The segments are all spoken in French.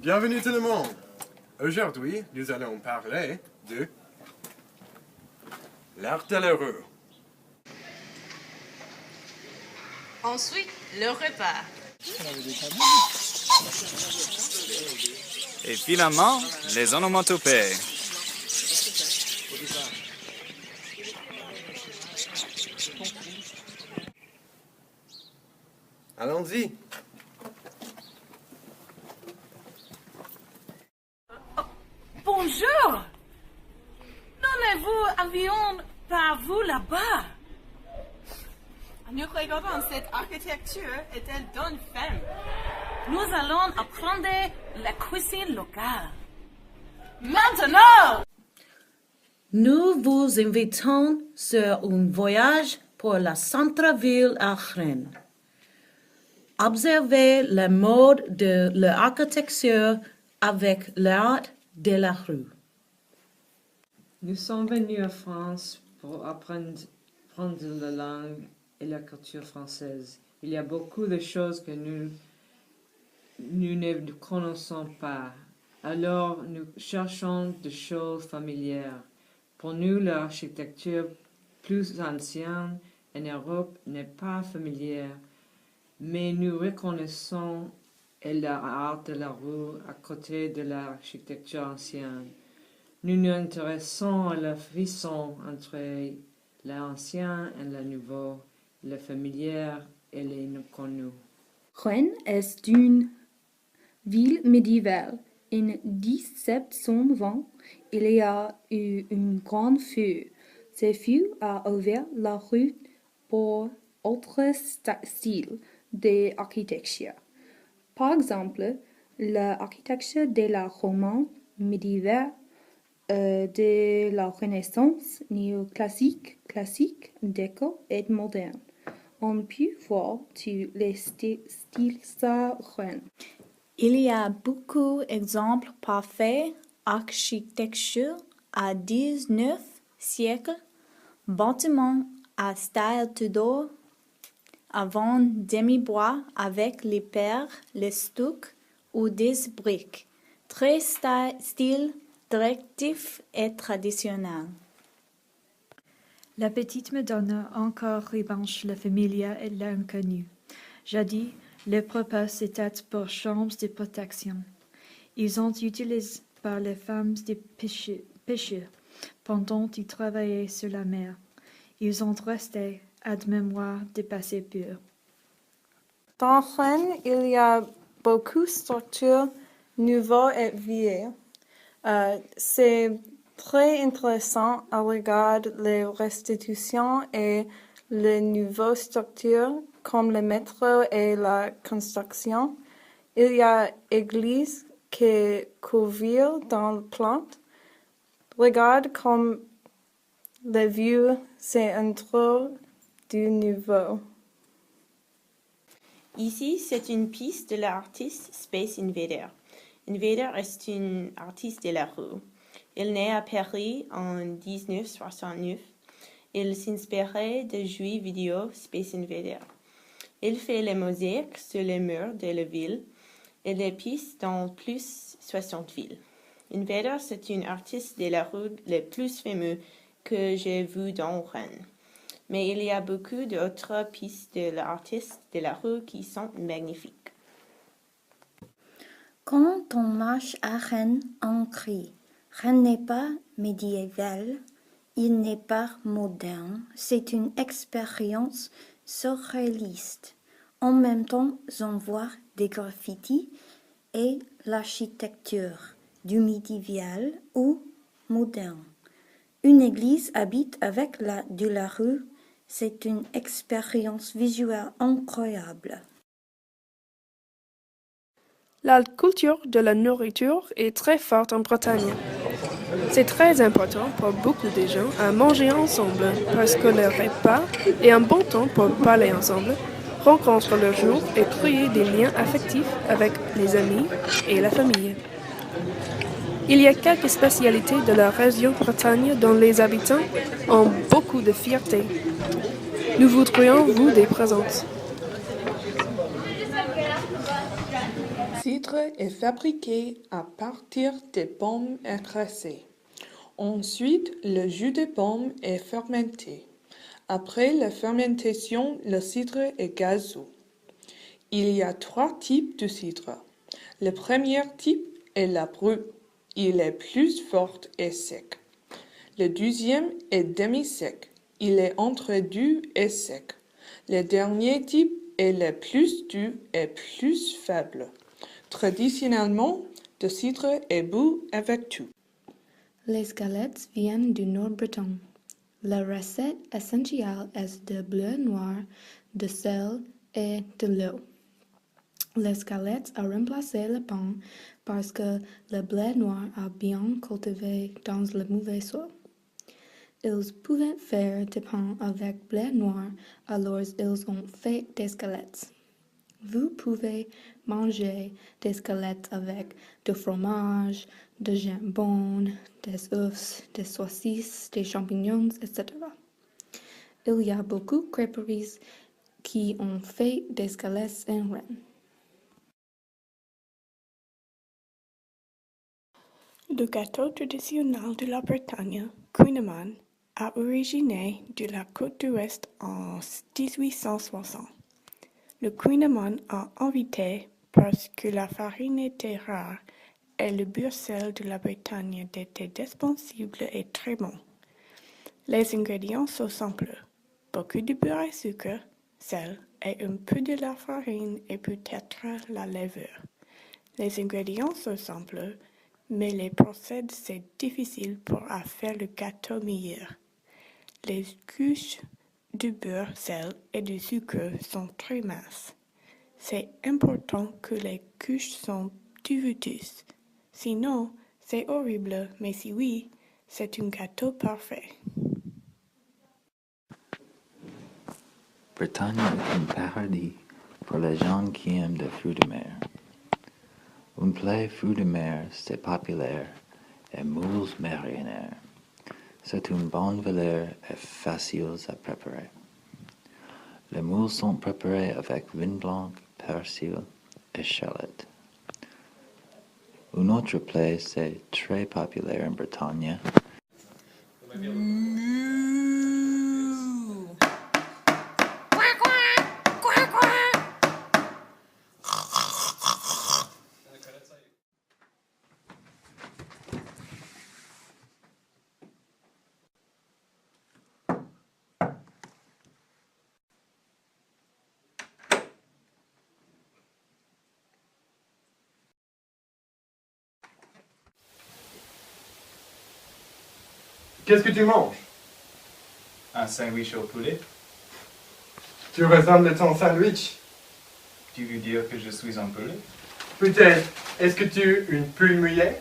Bienvenue tout le monde. Aujourd'hui, nous allons parler de l'artillerie. Ensuite, le repas. Et finalement, les onomatopées. Allons-y. Bonjour! Donnez-vous avion par vous là-bas? Nous regardons cette architecture et elle donne faim. Nous allons apprendre la cuisine locale. Maintenant! Nous vous invitons sur un voyage pour la centre-ville à Rennes. Observez le mode de l'architecture avec l'art de la rue. Nous sommes venus en France pour apprendre la langue et la culture française. Il y a beaucoup de choses que nous ne connaissons pas. Alors, nous cherchons des choses familières. Pour nous, l'architecture plus ancienne en Europe n'est pas familière, mais nous reconnaissons l'art de la rue à côté de l'architecture ancienne. Nous nous intéressons à la fusion entre l'ancien et le nouveau, le familier et l'inconnu. Rennes est une ville médiévale. En 1720, il y a eu un grand feu. Ce feu a ouvert la route pour autres styles d'architecture. Par exemple, l'architecture de la Romance médiévale, de la Renaissance néoclassique, classique, déco et moderne. On peut voir tous les styles à Rennes. Il y a beaucoup d'exemples parfaits d'architecture à 19e siècle, bâtiments à style Tudor, avant demi-bois avec les pierres, les stucs ou des briques, très style directif et traditionnel. La petite Madonna encore revanche la familia et l'inconnu. Jadis, les propos étaient pour chambres de protection. Ils ont utilisés par les femmes des pêcheurs pendant qu'ils travaillaient sur la mer. Ils ont resté à de mémoire des passés purs. Dans Rennes, il y a beaucoup de structures nouvelles et vieilles. C'est très intéressant à regarder les restitutions et les nouvelles structures comme le métro et la construction. Il y a église qui couvre dans le plan. Regarde comme le vieux c'est un trop du nouveau. Ici, c'est une piste de l'artiste Space Invader. Invader est un artiste de la rue. Il naît à Paris en 1969. Il s'inspirait de jeux vidéo Space Invader. Il fait les mosaïques sur les murs de la ville et les pistes dans plus de 60 villes. Invader, c'est un artiste de la rue le plus fameux que j'ai vu dans Rennes. Mais il y a beaucoup d'autres pistes de l'artiste de la rue qui sont magnifiques. Quand on marche à Rennes, on crie. Rennes n'est pas médiéval, il n'est pas moderne, c'est une expérience surréaliste. En même temps, on voit des graffitis et l'architecture du médiéval ou moderne. Une église habite avec de la rue, c'est une expérience visuelle incroyable. La culture de la nourriture est très forte en Bretagne. C'est très important pour beaucoup de gens à manger ensemble parce que le repas est un bon temps pour parler ensemble, rencontrer le jour et créer des liens affectifs avec les amis et la famille. Il y a quelques spécialités de la région Bretagne dont les habitants ont beaucoup de fierté. Nous voudrions vous des présenter. Si cidre est fabriqué à partir des pommes écrasées. Ensuite, le jus de pomme est fermenté. Après la fermentation, le cidre est gazeux. Il y a 3 types de cidre. Le premier type est la brut. Il est plus fort et sec. Le deuxième est demi-sec. Il est entre doux et sec. Le dernier type est le plus doux et plus faible. Traditionnellement, le cidre est bu avec tout. Les galettes viennent du Nord-Breton. La recette essentielle est de bleu noir, de sel et de l'eau. Les galettes ont remplacé le pain parce que le blé noir a bien cultivé dans le mauvais sol. Ils pouvaient faire du pain avec blé noir, alors ils ont fait des galettes. Vous pouvez manger des galettes avec du fromage, du jambon, des œufs, des saucisses, des champignons, etc. Il y a beaucoup de crêperies qui ont fait des galettes en Rennes. Le gâteau traditionnel de la Bretagne, Kouign-amann, a originé de la côte d'Ouest en 1860. Le Kouign-amann a invité parce que la farine était rare et le beurre-sel de la Bretagne était disponible et très bon. Les ingrédients sont simples. Beaucoup de beurre et sucre, sel et un peu de la farine et peut-être la levure. Les ingrédients sont simples, mais les procédés c'est difficile pour faire le gâteau meilleur. Les couches de beurre, sel et de sucre sont très minces. C'est important que les couches sont duveteuses. Sinon, c'est horrible, mais si oui, c'est un gâteau parfait. Bretagne est un paradis pour les gens qui aiment les fruits de mer. Un plat fruits de mer, c'est populaire et moules marinières. C'est une bonne valeur et facile à préparer. Les moules sont préparés avec vin blanc, persil et échalote. Un autre plat, c'est très populaire en Bretagne. Qu'est-ce que tu manges? Un sandwich au poulet. Tu ressembles à ton sandwich. Tu veux dire que je suis un poulet? Peut-être, est-ce que tu es une poule mouillée?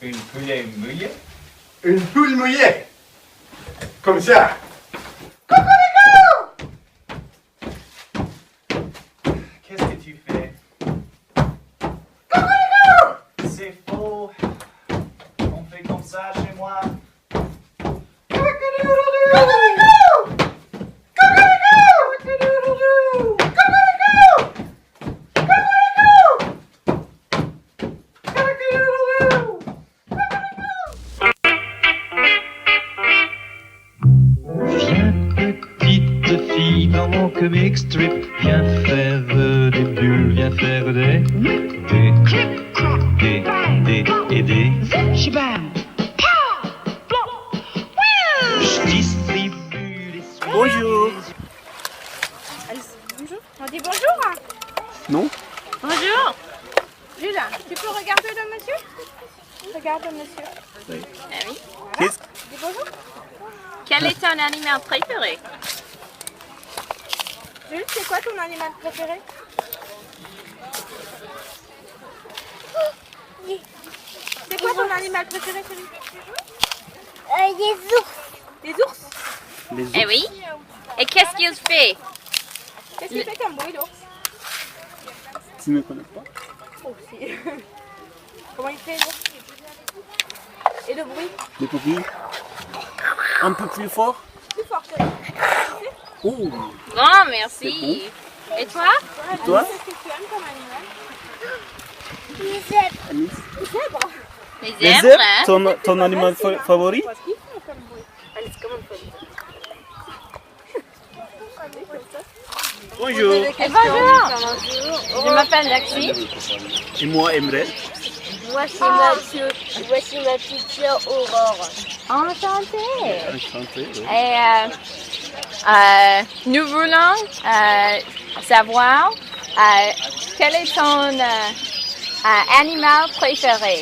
Une poulet mouillée? Une poule mouillée! Comme ça! Qu'est-ce que tu fais? C'est faux. On fait comme ça chez moi. Comic strip, viens faire des bulles, viens faire des je distribue les soins. Bonjour. Bonjour. On dit bonjour. Non. Bonjour. Jules, tu peux regarder le monsieur? Regarde le monsieur. Oui. Ah oui. Voilà. Qu'est-ce... Dis bonjour. Quel est ton animal préféré? Jules, c'est quoi ton animal préféré? C'est quoi ton animal préféré, celui? Les ours. Les ours? Les ours. Eh oui. Et qu'est-ce qu'il fait? Qu'est-ce qu'il fait comme bruit, l'ours? Tu ne me connais pas? Oh, si. Comment il fait, l'ours? Et le bruit? Le bruit un peu plus fort. Plus fort, oui. Oh. Bon, merci. Bon. Et toi? Et toi? Qu'est-ce que tu aimes comme animal? Les zèbres, ton animal favori? Bonjour. Je m'appelle Lexi. Et moi, Emre. Voici ma petite sœur Aurore. Enchantée. Enchanté. Oui. Et nous voulons savoir quel est ton animal préféré.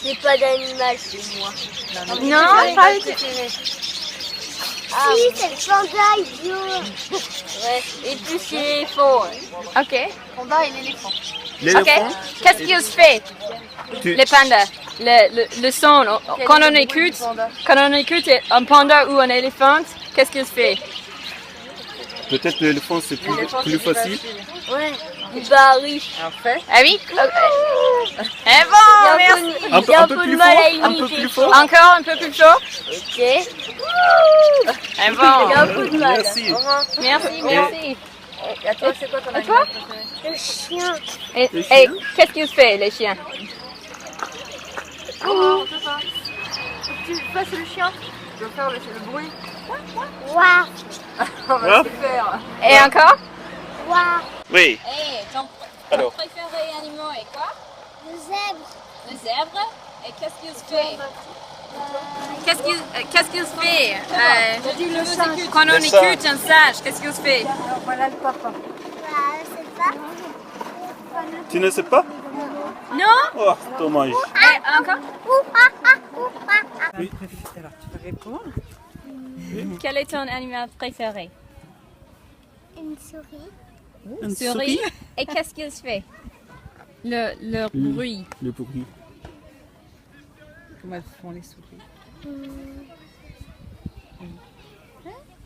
J'ai pas d'animal chez moi. Non, pas le préféré. Ah, si, c'est le panda, idiot. Ouais, et puis c'est faux. Ok. Panda et l'éléphant. Ok. Qu'est-ce qu'il fait? Les pandas. Le son. Quand on écoute un panda ou un éléphant, qu'est-ce qu'il fait? Peut-être l'éléphant c'est plus facile. Ouais. Il barille. Ah oui? Eh bon, merci. Un peu plus fort. Un peu plus fort. Encore un peu plus fort. Ok. Eh bon. Il y a un peu de mal. Merci. Merci. Et à toi, c'est quoi ton animal préféré? Le chien. Et qu'est-ce qu'ils font, les chiens? Comment tu fasses le chien? Tu vas faire le bruit. Waouh. On va se faire. Et encore? Waouh. Oui. Et ton préféré animal est quoi? Le zèbre. Le zèbre? Et qu'est-ce qu'il fait? Qu'est-ce qu'il fait? Quand on écoute un sage, qu'est-ce qu'il fait? Voilà le papa. Je sais pas. Tu ne sais pas? Non? Oh, dommage. Et encore? Oui. Alors, tu peux répondre? Quel est ton animal préféré? Une souris. Une souris. Et qu'est-ce qu'il fait? Le bruit. Le bruit. Comment elles font les souris?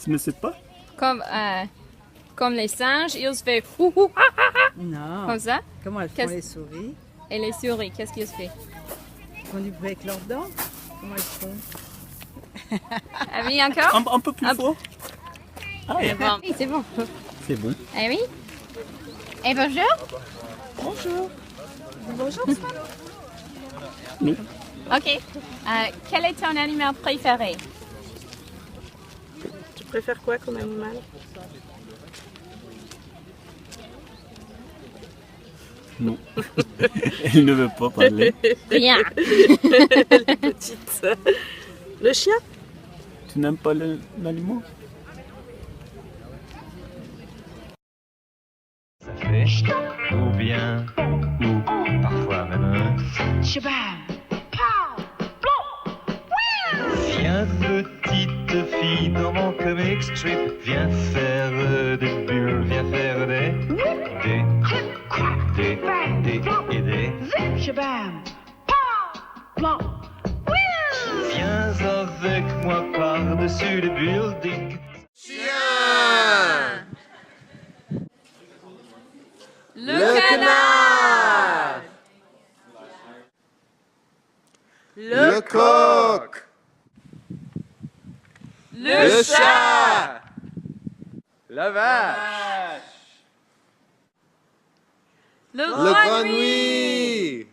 Tu ne sais pas? Comme les singes, ils font fou. Non. Comme ça? Comment elles font les souris? Et les souris, qu'est-ce qu'ils font? Elles font du bruit avec leurs dents? Comment elles font? Ah oui, encore? Un peu plus fort. Ah, c'est bon. Oui, c'est bon. C'est bon. Ah oui? Et bonjour? Bonjour. Bonjour. Oui. Ok. Quel est ton animal préféré? Tu préfères quoi comme animal? Non. Elle ne veut pas parler. Rien. Les petites. Le chien? Tu n'aimes pas l'animal? Ça fait ou bien ou parfois même Shabam. Viens petite fille dans mon comic strip, viens faire des bulles, viens faire des et des. Shabam. Viens avec moi par-dessus les buildings. Chien! Le canard! Le coq! Le chat! La vache! Le grenouille!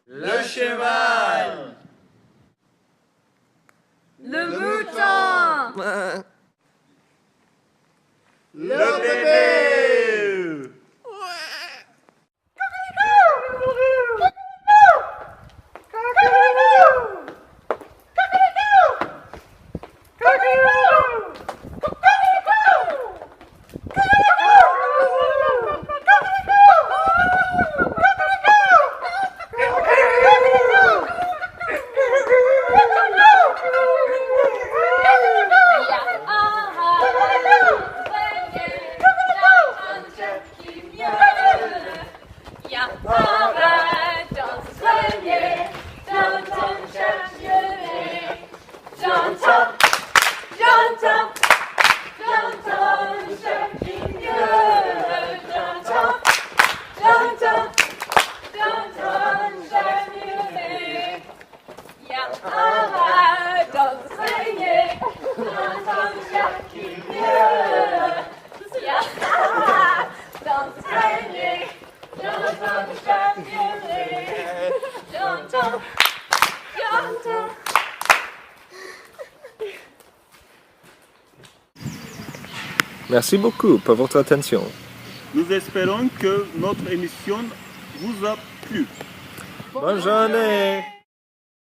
Le cheval! Le mouton! Le bébé! Merci beaucoup pour votre attention. Nous espérons que notre émission vous a plu. Bonne journée!